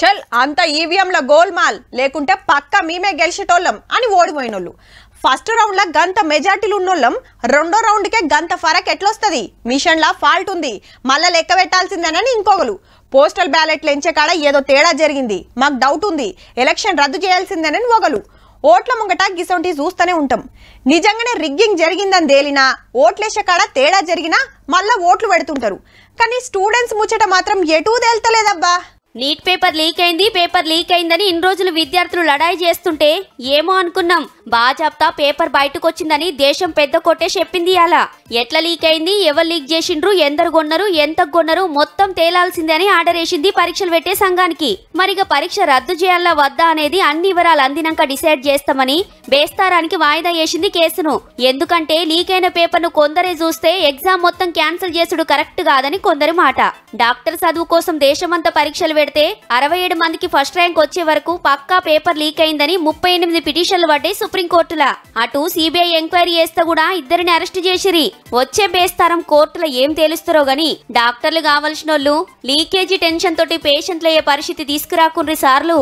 చల్ అంత ఈవీఎంల గోల్మాల్ లేకుంటే పక్క మేమే గెలిచేటోళ్ళం అని ఓడిపోయినోళ్ళు. ఫస్ట్ రౌండ్ లా గంత మెజార్టీలు ఉన్నోళ్ళం రెండో రౌండ్ కే గంత ఫరక్ ఎట్లొస్తది, మిషన్ లా ఫాల్ట్ ఉంది, మళ్ళా లెక్క పెట్టాల్సిందేనని ఇంకొకరు. పోస్టల్ బ్యాలెట్లు ఎంచే కాడ ఏదో తేడా జరిగింది, మాకు డౌట్ ఉంది, ఎలక్షన్ రద్దు చేయాల్సిందేనని ఒకరు. ఓట్ల ముంగట గిసొంటి చూస్తూనే ఉంటాం. నిజంగానే రిగ్గింగ్ జరిగిందని తేలినా, ఓట్లేసే కాడ తేడా జరిగినా మళ్ళా ఓట్లు పెడుతుంటారు. కానీ స్టూడెంట్స్ ముచ్చట మాత్రం ఎటూ తేల్తలేదబ్బా. నీట్ పేపర్ లీక్ అయిందని ఇన్ని రోజులు విద్యార్థులు లడాయి చేస్తుంటే ఏమో అనుకున్నాం. బాజాప్తా పేపర్ బయటకు వచ్చిందని దేశం పెద్ద కొట్టే చెప్పింది. అలా ఎట్లా లీక్ అయింది, ఎవరు లీక్ చేసిండ్రు, ఎందరు కొన్నారు, ఎంత కొన్నారు మొత్తం తేలాల్సిందే అని ఆర్డర్ వేసింది పరీక్షలు పెట్టే సంఘానికి. మరిగా పరీక్ష రద్దు చేయాలా వద్దా అనేది అన్ని వివరాలు అందినాక డిసైడ్ చేస్తామని బేస్తారానికి వాయిదా వేసింది కేసును. ఎందుకంటే లీక్ అయిన పేపర్ ను కొందరే చూస్తే ఎగ్జామ్ మొత్తం క్యాన్సిల్ చేసుడు కరెక్ట్ కాదని కొందరి మాట. డాక్టర్ చదువు కోసం దేశమంతా పరీక్షలు పెడితే 67 మందికి ఫస్ట్ ర్యాంక్ వచ్చే వరకు పక్కా పేపర్ లీక్ అయిందని 38 పిటిషన్లు పడ్డాయి సుప్రీంకోర్టులా. అటు సిబిఐ ఎంక్వైరీ చేస్తే కూడా ఇద్దరిని అరెస్ట్ చేసిరి. వచ్చే బేస్తారం కోర్టులో ఏం తేలుస్తారో గాని డాక్టర్లు కావాల్సినోళ్ళు లీకేజీ టెన్షన్ తోటి పేషెంట్లయ్యే పరిస్థితి తీసుకురాకుండ్రి సార్లు.